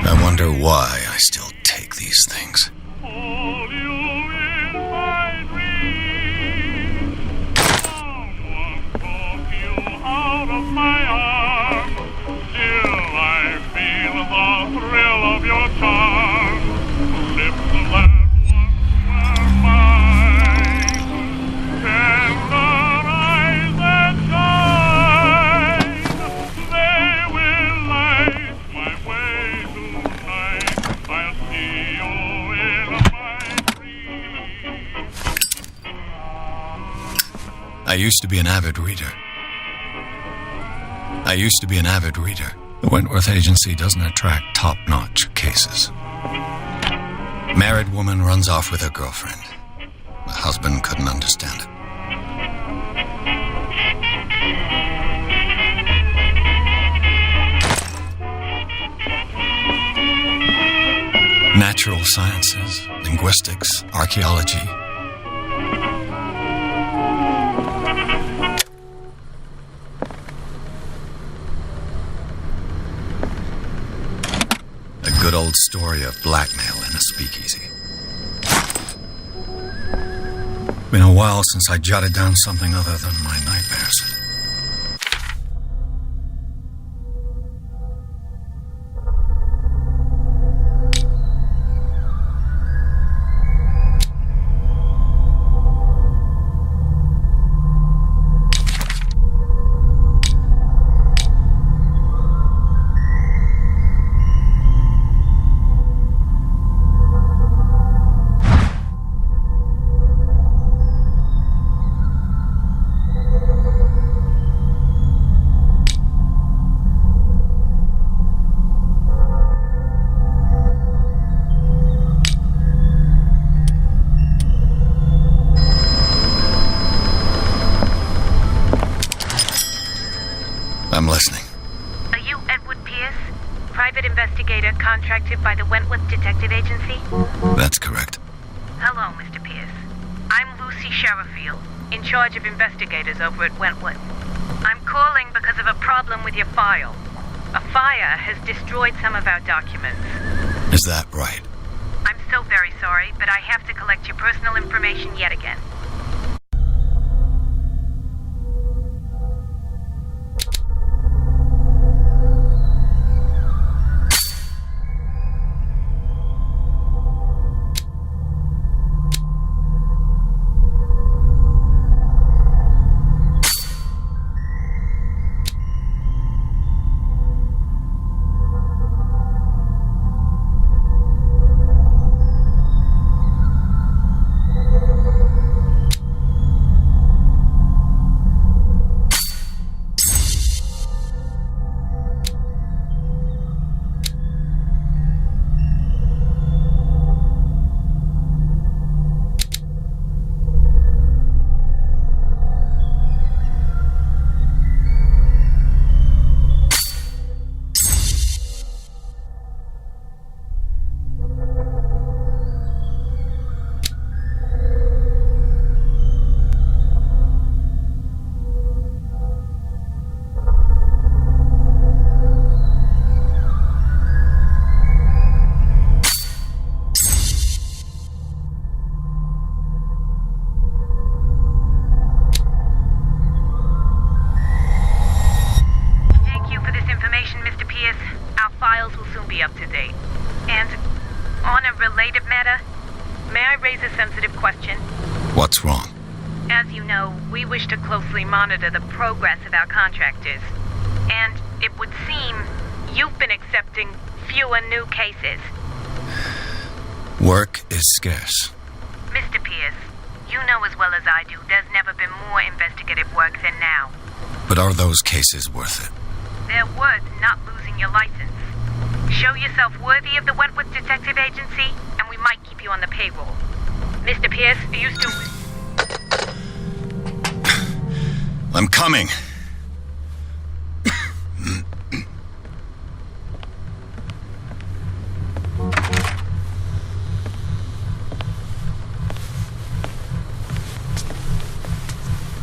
I wonder why I still take these things. I used to be an avid reader. The Wentworth Agency doesn't attract top-notch cases. Married woman runs off with her girlfriend. The husband couldn't understand it. Natural sciences, linguistics, archaeology. Good old story of blackmail in a speakeasy. Been a while since I jotted down something other than my nightmares. I'm listening. Are you Edward Pierce, private investigator contracted by the Wentworth Detective Agency? That's correct. Hello, Mr. Pierce. I'm Lucy Sherifield, in charge of investigators over at Wentworth. I'm calling because of a problem with your file. A fire has destroyed some of our documents. Is that right? I'm so very sorry, but I have to collect your personal information yet again. What's wrong? As you know, we wish to closely monitor the progress of our contractors. And it would seem you've been accepting fewer new cases. Work is scarce. Mr. Pierce, you know as well as I do, there's never been more investigative work than now. But are those cases worth it? They're worth not losing your license. Show yourself worthy of the Wentworth Detective Agency, and we might keep you on the payroll. Mr. Pierce, are you still... I'm coming.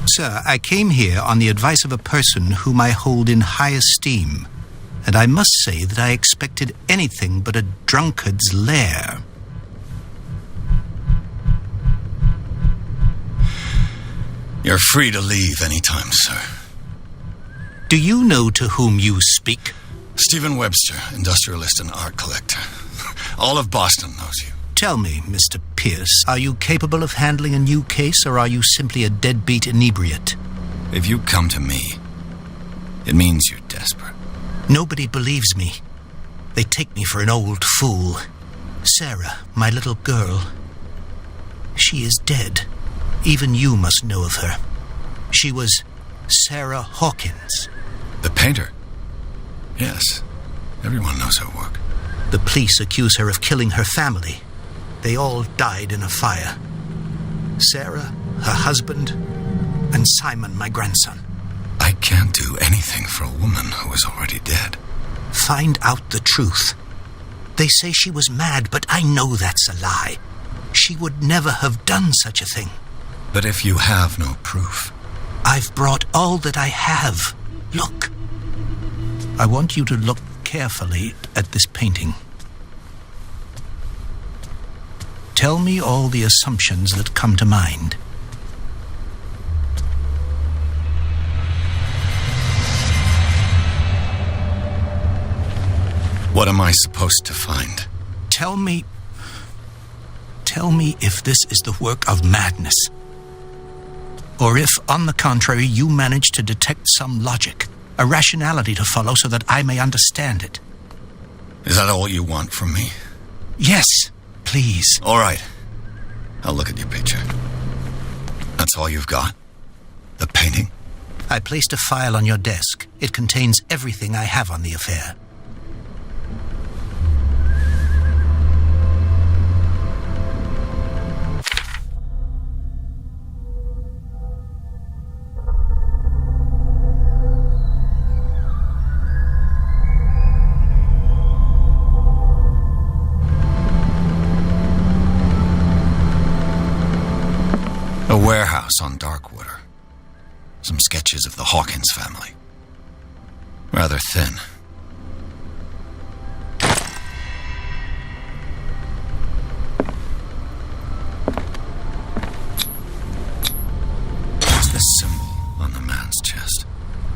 Sir, I came here on the advice of a person whom I hold in high esteem. and I must say that I expected anything but a drunkard's lair. You're free to leave anytime, sir. Do you know to whom you speak? Stephen Webster, industrialist and art collector. All of Boston knows you. Tell me, Mr. Pierce, are you capable of handling a new case, or are you simply a deadbeat inebriate? If you come to me, it means you're desperate. Nobody believes me. They take me for an old fool. Sarah, my little girl, she is dead. Even you must know of her. She was Sarah Hawkins. The painter? Yes. Everyone knows her work. The police accuse her of killing her family. They all died in a fire. Sarah, her husband, and Simon, my grandson. I can't do anything for a woman who is already dead. Find out the truth. They say she was mad, but I know that's a lie. She would never have done such a thing. But if you have no proof... I've brought all that I have. Look. I want you to look carefully at this painting. Tell me all the assumptions that come to mind. What am I supposed to find? Tell me if this is the work of madness. Or if, on the contrary, you manage to detect some logic, a rationality to follow so that I may understand it. Is that all you want from me? Yes, please. All right. I'll look at your picture. That's all you've got? The painting? I placed a file on your desk. It contains everything I have on the affair. A warehouse on Darkwater. Some sketches of the Hawkins family. Rather thin. What's this symbol on the man's chest?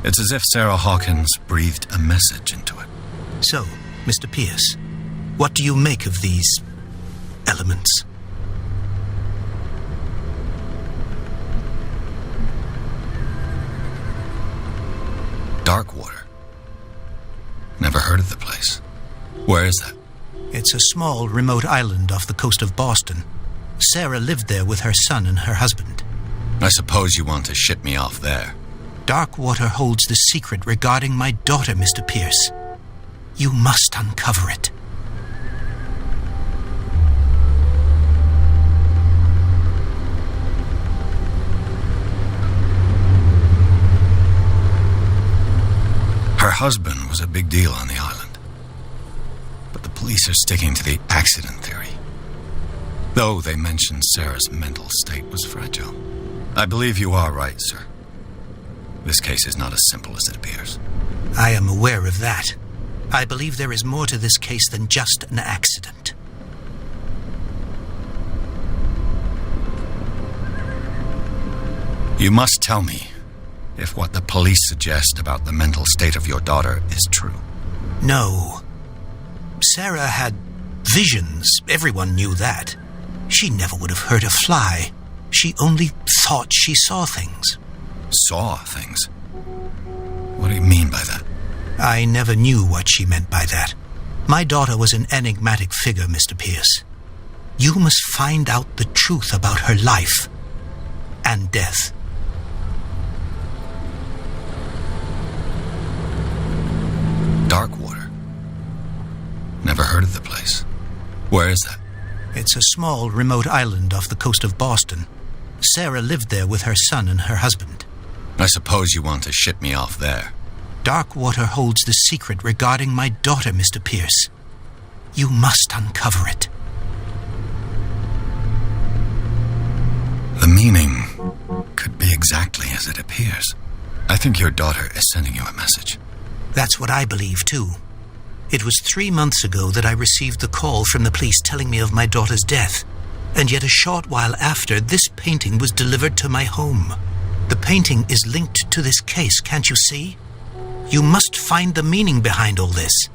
It's as if Sarah Hawkins breathed a message into it. So, Mr. Pierce, what do you make of these elements? Darkwater. Never heard of the place. Where is that? It's a small, remote island off the coast of Boston. Sarah lived there with her son and her husband. I suppose you want to ship me off there. Darkwater holds the secret regarding my daughter, Mr. Pierce. You must uncover it. Her husband was a big deal on the island. But the police are sticking to the accident theory. Though they mentioned Sarah's mental state was fragile. I believe you are right, sir. This case is not as simple as it appears. I am aware of that. I believe there is more to this case than just an accident. You must tell me if what the police suggest about the mental state of your daughter is true. No. Sarah had visions. Everyone knew that. She never would have hurt a fly. She only thought she saw things. Saw things? What do you mean by that? I never knew what she meant by that. My daughter was an enigmatic figure, Mr. Pierce. You must find out the truth about her life and death. Darkwater. Never heard of the place. Where is that? It's a small, remote island off the coast of Boston. Sarah lived there with her son and her husband. I suppose you want to ship me off there. Darkwater holds the secret regarding my daughter, Mr. Pierce. You must uncover it. The meaning could be exactly as it appears. I think your daughter is sending you a message. That's what I believe, too. It was 3 months ago that I received the call from the police telling me of my daughter's death. And yet a short while after, this painting was delivered to my home. The painting is linked to this case, can't you see? You must find the meaning behind all this.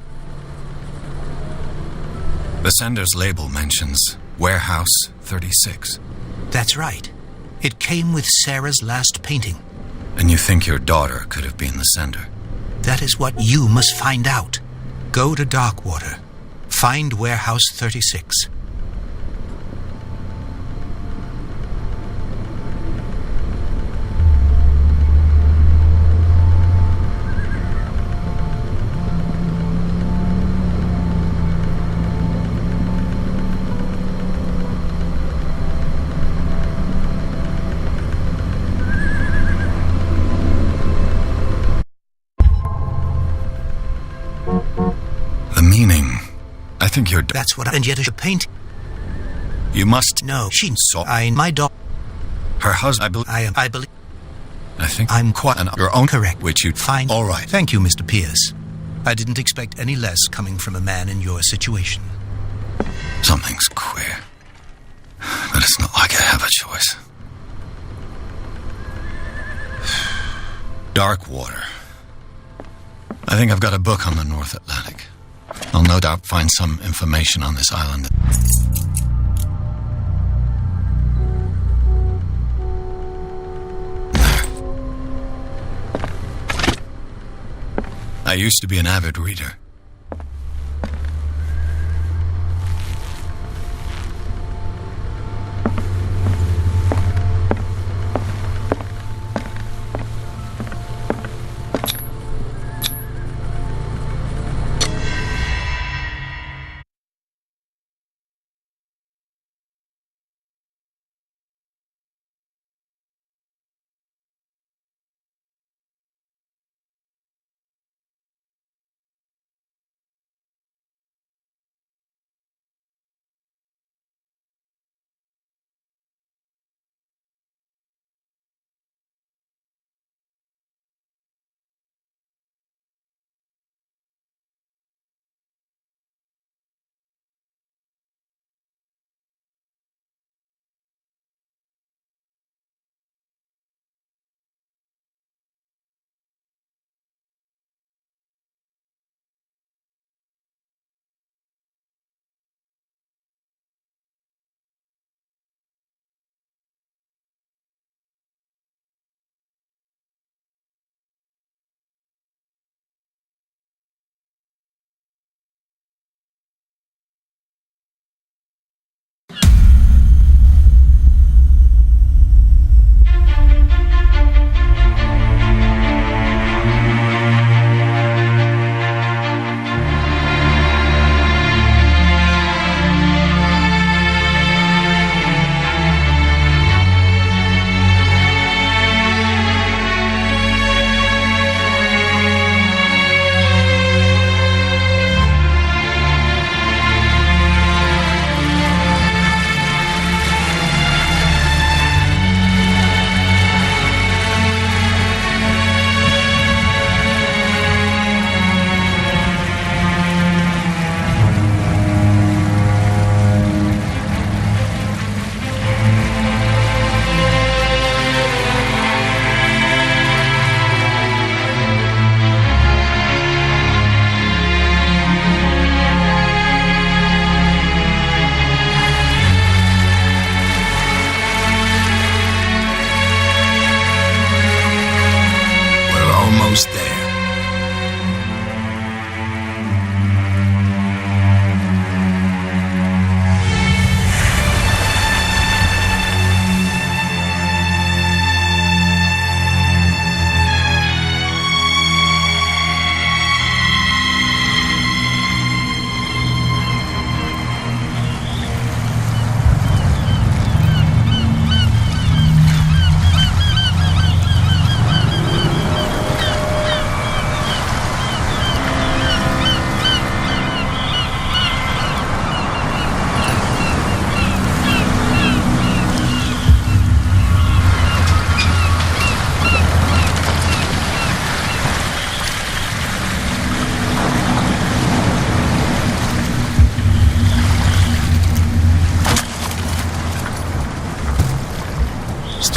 The sender's label mentions Warehouse 36. That's right. It came with Sarah's last painting. And you think your daughter could have been the sender? That is what you must find out. Go to Darkwater. Find Warehouse 36. The meaning. I think you're... That's what I... And yet a paint... You must... No, she saw... So... My daughter... Her husband... I believe... I think... I'm quite... Your own... Correct. Which you'd... Fine. All right. Thank you, Mr. Pierce. I didn't expect any less coming from a man in your situation. Something's queer. But it's not like I have a choice. Darkwater. I think I've got a book on the North Atlantic. I'll no doubt find some information on this island. There. I used to be an avid reader.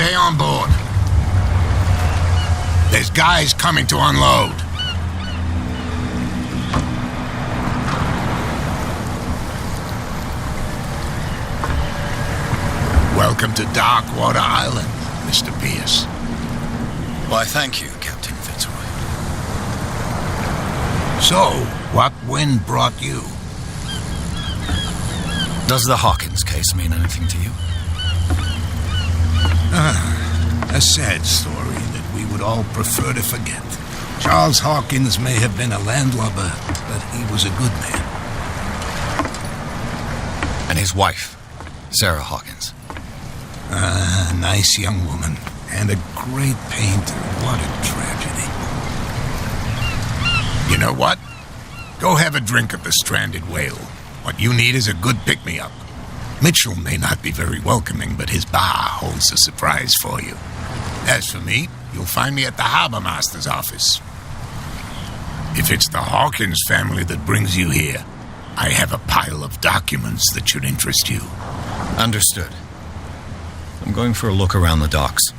Stay on board. There's guys coming to unload. Welcome to Darkwater Island, Mr. Pierce. Why, thank you, Captain Fitzroy. So, what wind brought you? Does the Hawkins case mean anything to you? A sad story that we would all prefer to forget. Charles Hawkins may have been a landlubber, but he was a good man. And his wife, Sarah Hawkins. A nice young woman, and a great painter. What a tragedy. You know what? Go have a drink at the Stranded Whale. What you need is a good pick-me-up. Mitchell may not be very welcoming, but his bar holds a surprise for you. As for me, you'll find me at the Harbor Master's office. If it's the Hawkins family that brings you here, I have a pile of documents that should interest you. Understood. I'm going for a look around the docks.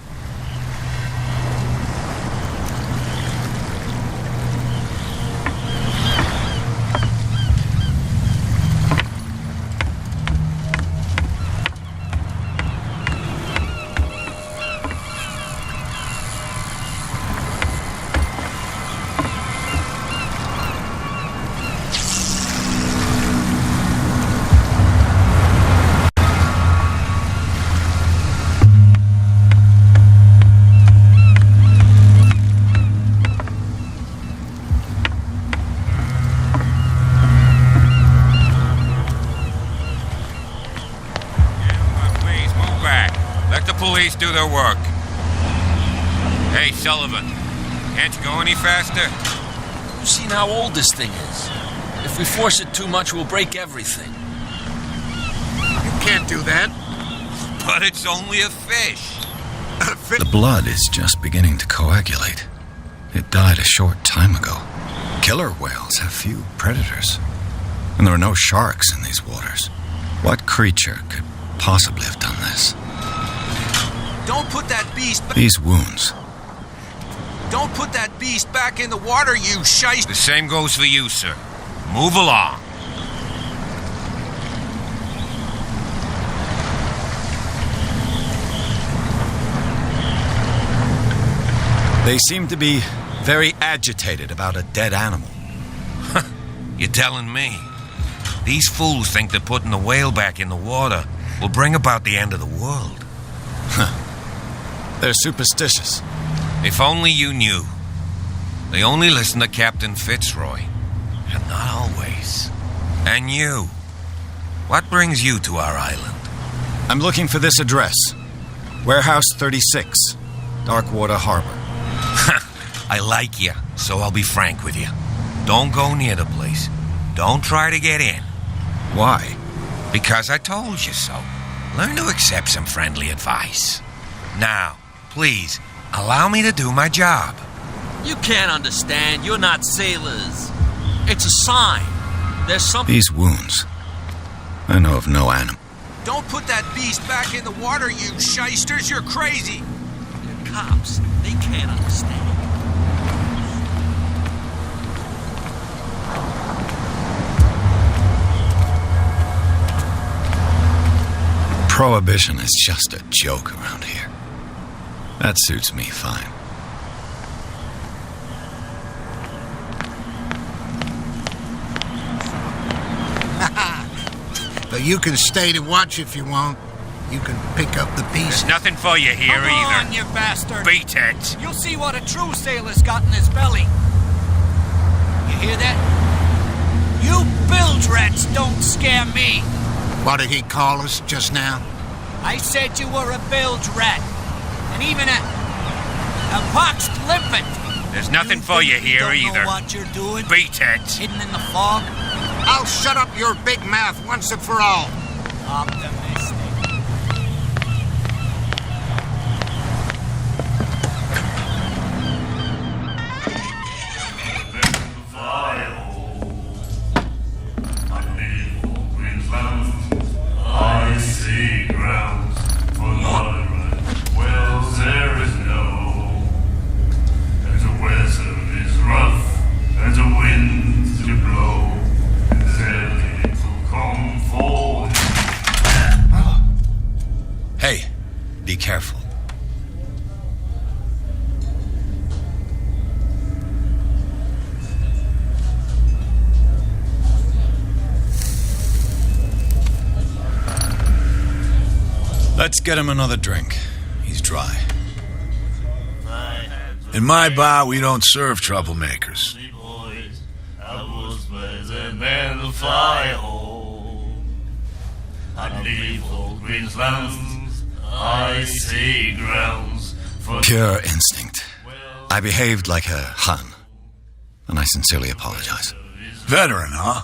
Police do their work. Hey, Sullivan, can't you go any faster? You've seen how old this thing is. If we force it too much, we'll break everything. You can't do that. But it's only a fish. The blood is just beginning to coagulate. It died a short time ago. Killer whales have few predators. And there are no sharks in these waters. What creature could possibly have done this? Don't put that beast back. These wounds. Don't put that beast back in the water, you shite. The same goes for you, sir. Move along. They seem to be very agitated about a dead animal. You're telling me? These fools think that putting the whale back in the water will bring about the end of the world. They're superstitious. If only you knew. They only listen to Captain Fitzroy. And not always. And you. What brings you to our island? I'm looking for this address. Warehouse 36, Darkwater Harbor. I like you, so I'll be frank with you. Don't go near the place. Don't try to get in. Why? Because I told you so. Learn to accept some friendly advice. Now, please, allow me to do my job. You can't understand. You're not sailors. It's a sign. There's something... These wounds. I know of no animal. Don't put that beast back in the water, you shysters. You're crazy. The cops, they can't understand. Prohibition is just a joke around here. That suits me fine. But you can stay to watch if you want. You can pick up the pieces. There's nothing for you here Come either. on, you bastard. Beat it. You'll see what a true sailor's got in his belly. You hear that? You bilge rats don't scare me. What did he call us just now? I said you were a bilge rat. And even a poxed limpet. There's nothing for you here don't either. Know what you're doing? Beat it. Hidden in the fog? I'll shut up your big mouth once and for all. Optimistic. I see grounds for moderate, well Be careful. Let's get him another drink. He's dry. In my bar, we don't serve troublemakers. Pure instinct. I behaved like a Hun, and I sincerely apologize. Veteran, huh?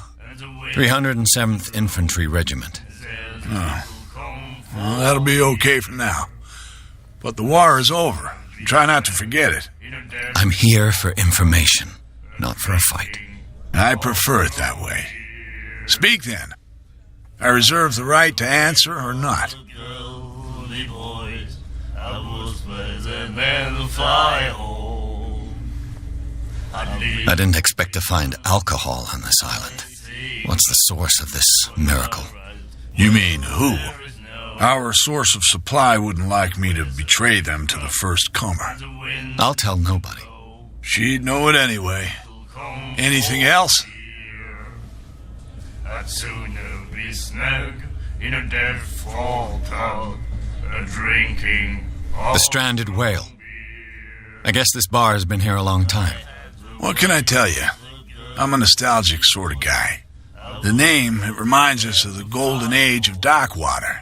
307th Infantry Regiment. Oh. Well, that'll be okay for now. But the war is over. Try not to forget it. I'm here for information, not for a fight. I prefer it that way. Speak then. I reserve the right to answer or not. I didn't expect to find alcohol on this island. What's the source of this miracle? You mean who? Our source of supply wouldn't like me to betray them to the first comer. I'll tell nobody. She'd know it anyway. Anything else? I'd sooner be snug in a dead fall tub, drinking. The stranded whale. I guess this bar has been here a long time. What can I tell you? I'm a nostalgic sort of guy. The name, it reminds us of the golden age of Darkwater,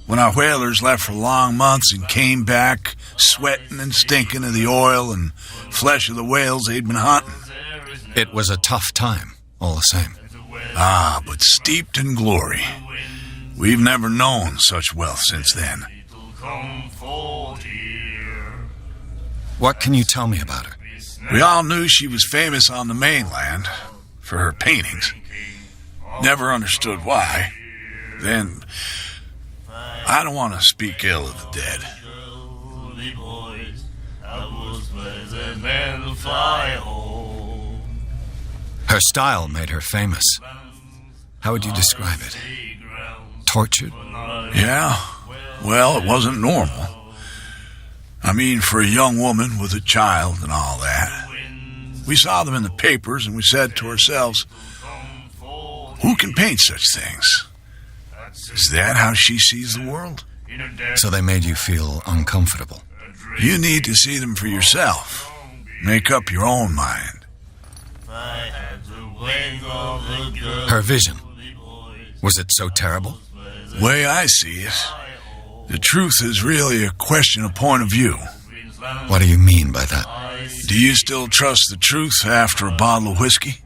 when our whalers left for long months and came back sweating and stinking of the oil and flesh of the whales they'd been hunting. It was a tough time, all the same. Ah, but steeped in glory. We've never known such wealth since then. What can you tell me about her? We all knew she was famous on the mainland for her paintings. Never understood why. Then, I don't want to speak ill of the dead. Her style made her famous. How would you describe it? Tortured? Yeah. Well, it wasn't normal. I mean, for a young woman with a child and all that. We saw them in the papers and we said to ourselves, who can paint such things? Is that how she sees the world? So they made you feel uncomfortable. You need to see them for yourself. Make up your own mind. Her vision. Was it so terrible? The way I see it, the truth is really a question of point of view. What do you mean by that? Do you still trust the truth after a bottle of whiskey?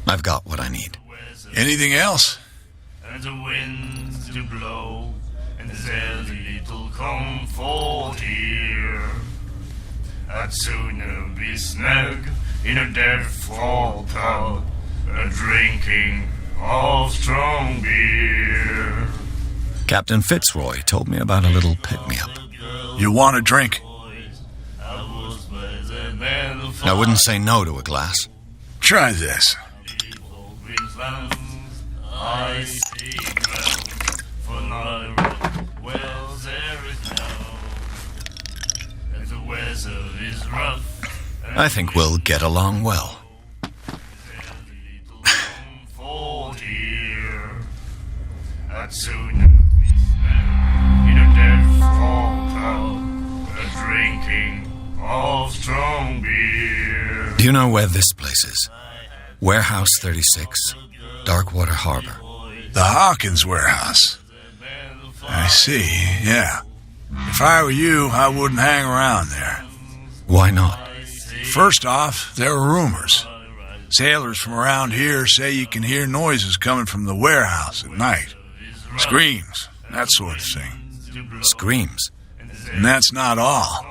I've got what I need. Anything else? And the winds to blow, and there's little comfort here. I'd sooner be snug in a dead fall tub, drinking of strong beer. Captain Fitzroy told me about a little pick-me-up. You want a drink? I wouldn't say no to a glass. Try this. I see ground for no wells there is no, and the weather is rough. I think we'll get along well. I'd sooner be snug in a dead fall tub, drinking of strong beer. Do you know where this place is? Warehouse 36, Darkwater Harbor. The Hawkins warehouse. I see, yeah. If I were you, I wouldn't hang around there. Why not? First off, there are rumors. Sailors from around here say you can hear noises coming from the warehouse at night. Screams, that sort of thing. Screams? And that's not all.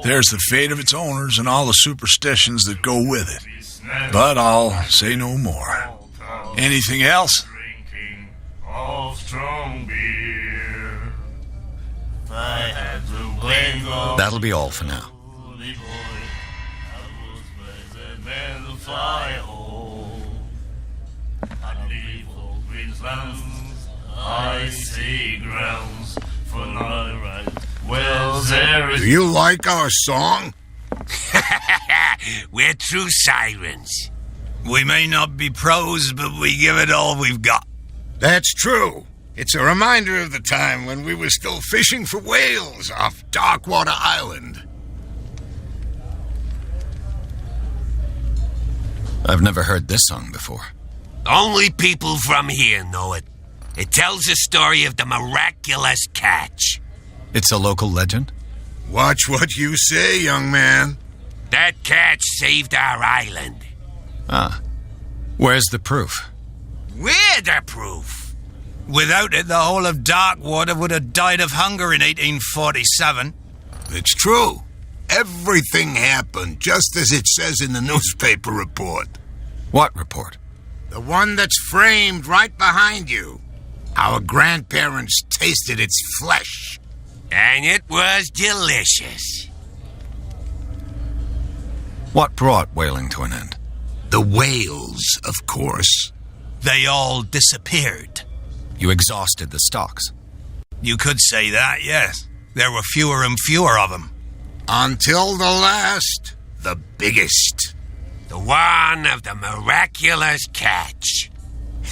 There's the fate of its owners and all the superstitions that go with it. But I'll say no more. Anything else? Drinking of strong beer. I had to blame the That'll be all for now. I see grounds for my right. Well, there is... Do you like our song? We're true sirens. We may not be pros, but we give it all we've got. That's true. It's a reminder of the time when we were still fishing for whales off Darkwater Island. I've never heard this song before. Only people from here know it. It tells the story of the miraculous catch. It's a local legend? Watch what you say, young man. That catch saved our island. Ah. Where's the proof? We're the proof. Without it, the whole of Darkwater would have died of hunger in 1847. It's true. Everything happened just as it says in the newspaper report. What report? The one that's framed right behind you. Our grandparents tasted its flesh. And it was delicious. What brought whaling to an end? The whales, of course. They all disappeared. You exhausted the stocks. You could say that, yes. There were fewer and fewer of them. Until the last, the biggest. The one of the miraculous catch.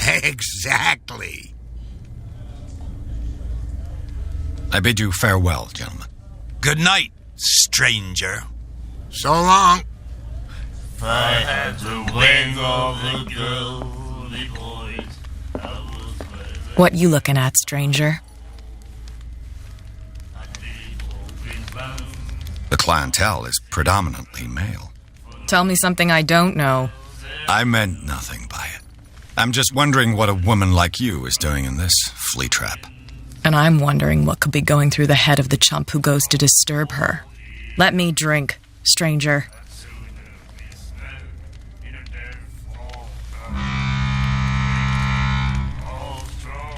Exactly. I bid you farewell, gentlemen. Good night, stranger. So long. If I had the wing of the girly boys, I would wear them. What you looking at, stranger? The clientele is predominantly male. Tell me something I don't know. I meant nothing by it. I'm just wondering what a woman like you is doing in this flea trap. And I'm wondering what could be going through the head of the chump who goes to disturb her. Let me drink, stranger.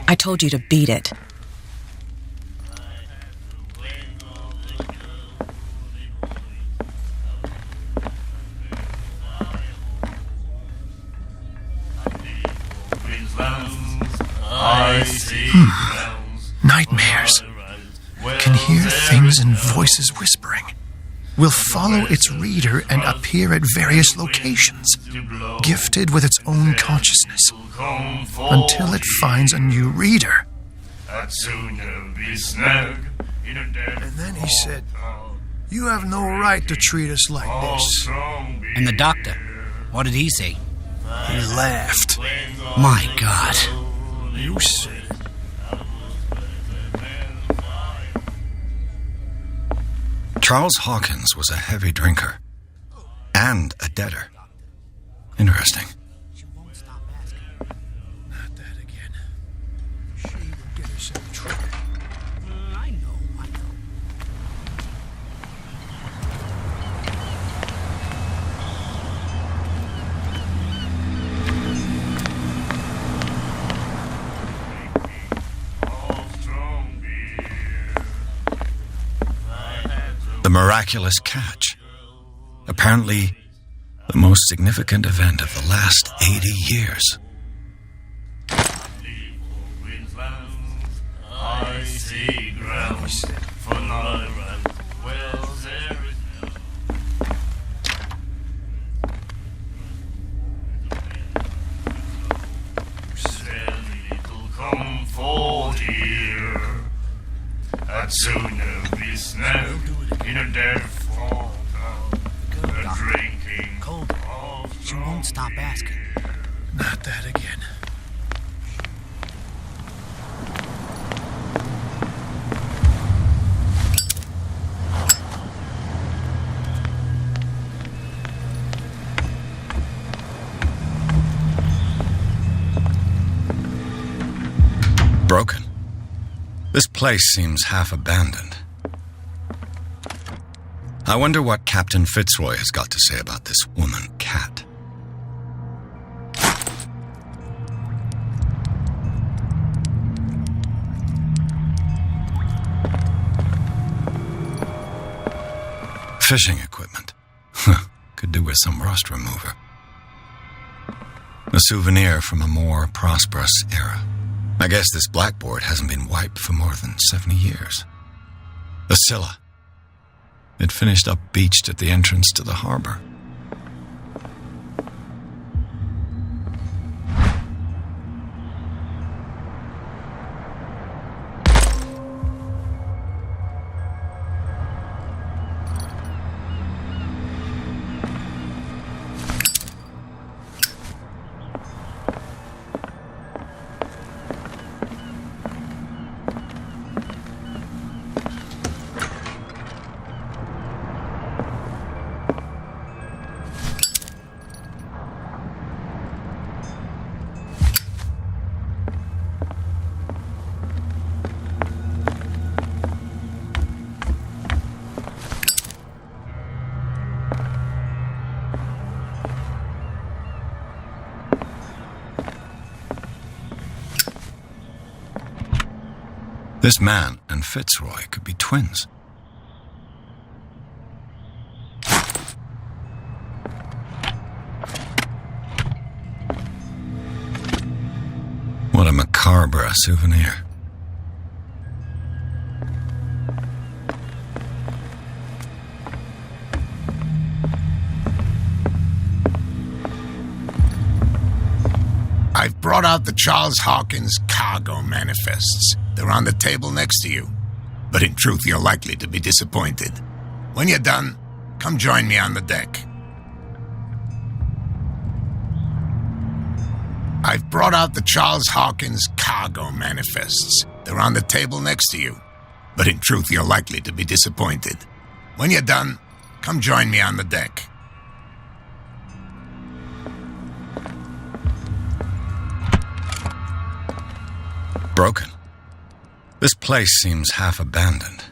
I told you to beat it. Nightmares. Can hear things and voices whispering. Will follow its reader and appear at various locations, gifted with its own consciousness, until it finds a new reader. And then he said, "You have no right to treat us like this." And the doctor, what did he say? He laughed. My God. You said it. Charles Hawkins was a heavy drinker and a debtor. Interesting. Not that again. She will get us in trouble. I know. The miraculous catch. Apparently, the most significant event of the last 80 years. I see grounds for my right. Well, there is no. Little comfort here. I'd sooner be snagged in a dead fall town. A drinking Cold. She won't stop asking. Not that again. Broken. This place seems half abandoned. I wonder what Captain Fitzroy has got to say about this woman cat. Fishing equipment. Could do with some rust remover. A souvenir from a more prosperous era. I guess this blackboard hasn't been wiped for more than 70 years. The Scylla. It finished up beached at the entrance to the harbor. This man and Fitzroy could be twins. What a macabre souvenir. I've brought out the Charles Hawkins cargo manifests. They're on the table next to you. But in truth, you're likely to be disappointed. When you're done, come join me on the deck. I've brought out the Charles Hawkins cargo manifests. They're on the table next to you. But in truth, you're likely to be disappointed. When you're done, come join me on the deck. Broken. This place seems half abandoned.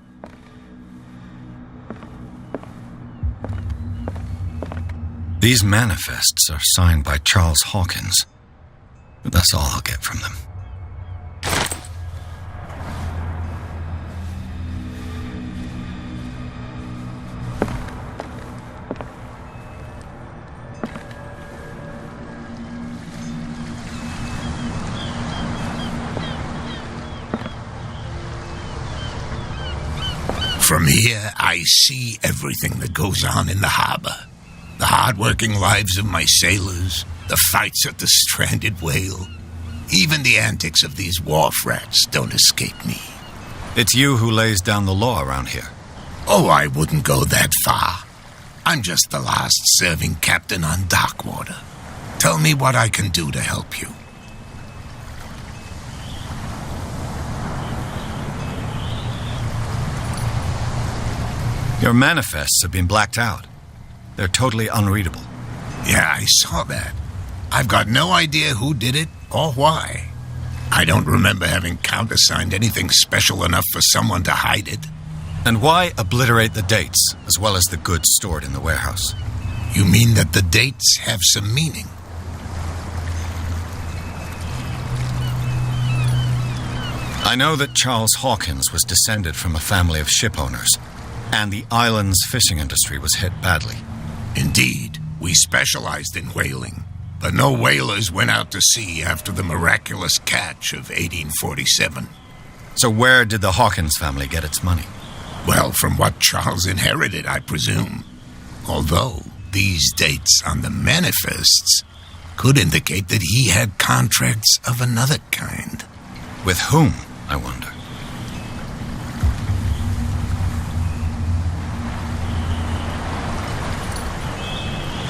These manifests are signed by Charles Hawkins, but that's all I'll get from them. From here, I see everything that goes on in the harbor. The hard-working lives of my sailors, the fights at the stranded whale. Even the antics of these wharf rats don't escape me. It's you who lays down the law around here. Oh, I wouldn't go that far. I'm just the last serving captain on Darkwater. Tell me what I can do to help you. Your manifests have been blacked out. They're totally unreadable. Yeah, I saw that. I've got no idea who did it or why. I don't remember having countersigned anything special enough for someone to hide it. And why obliterate the dates, as well as the goods stored in the warehouse? You mean that the dates have some meaning? I know that Charles Hawkins was descended from a family of ship owners, and the island's fishing industry was hit badly. Indeed, we specialized in whaling, but no whalers went out to sea after the miraculous catch of 1847. So where did the Hawkins family get its money? Well, from what Charles inherited, I presume. Although these dates on the manifests could indicate that he had contracts of another kind. With whom, I wonder?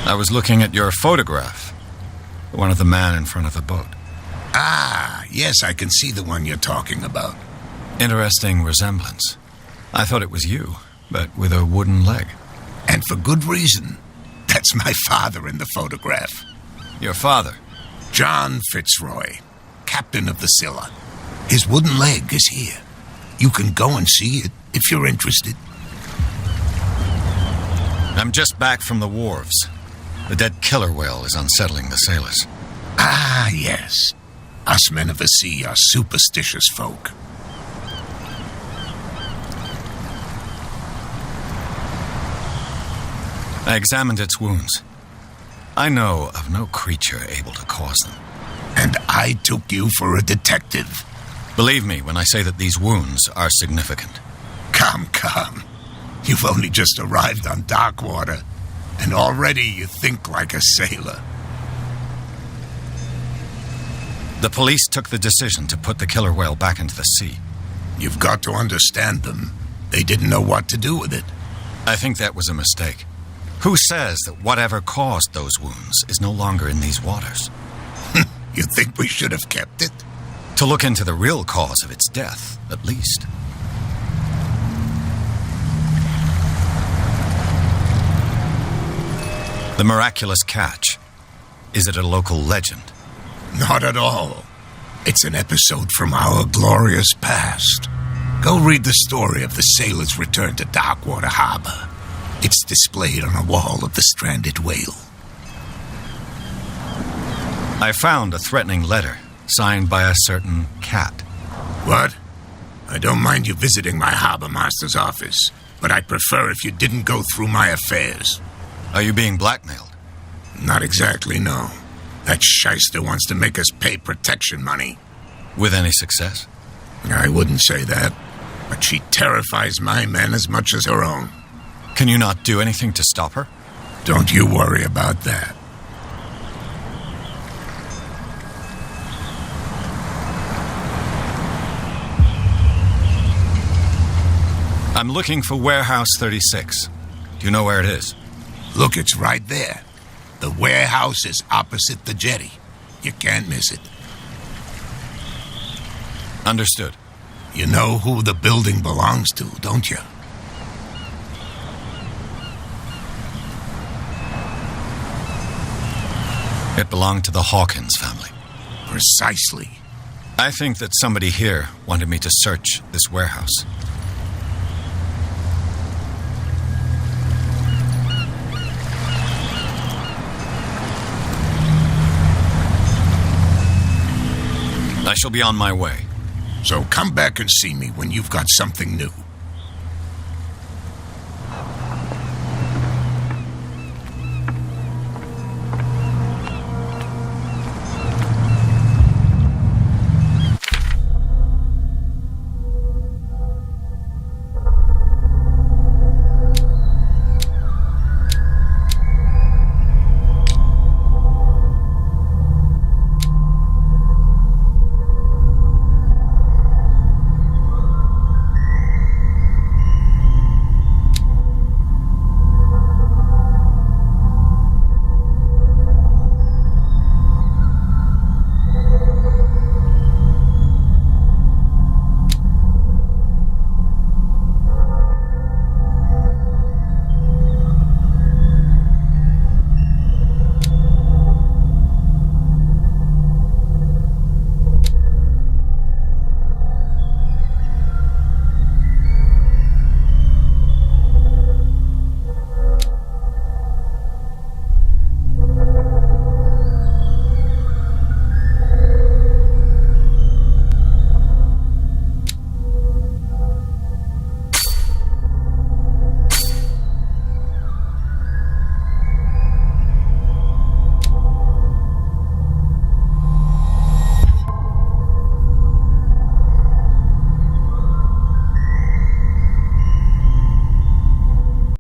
I was looking at your photograph. One of the man in front of the boat. Ah, yes, I can see the one you're talking about. Interesting resemblance. I thought it was you, but with a wooden leg. And for good reason. That's my father in the photograph. Your father? John Fitzroy, captain of the Scylla. His wooden leg is here. You can go and see it if you're interested. I'm just back from the wharves. The dead killer whale is unsettling the sailors. Ah, yes. Us men of the sea are superstitious folk. I examined its wounds. I know of no creature able to cause them. And I took you for a detective. Believe me when I say that these wounds are significant. Come. You've only just arrived on Darkwater, and already you think like a sailor. The police took the decision to put the killer whale back into the sea. You've got to understand them. They didn't know what to do with it. I think that was a mistake. Who says that whatever caused those wounds is no longer in these waters? You think we should have kept it? To look into the real cause of its death, at least. The miraculous catch. Is it a local legend? Not at all. It's an episode from our glorious past. Go read the story of the sailor's return to Darkwater Harbor. It's displayed on a wall of the stranded whale. I found a threatening letter signed by a certain cat. What? I don't mind you visiting my harbor master's office, but I'd prefer if you didn't go through my affairs. Are you being blackmailed? Not exactly, no. That shyster wants to make us pay protection money. With any success? I wouldn't say that, but she terrifies my men as much as her own. Can you not do anything to stop her? Don't you worry about that. I'm looking for Warehouse 36. Do you know where it is? Look, it's right there. The warehouse is opposite the jetty. You can't miss it. Understood. You know who the building belongs to, don't you? It belonged to the Hawkins family. Precisely. I think that somebody here wanted me to search this warehouse. I shall be on my way. So come back and see me when you've got something new.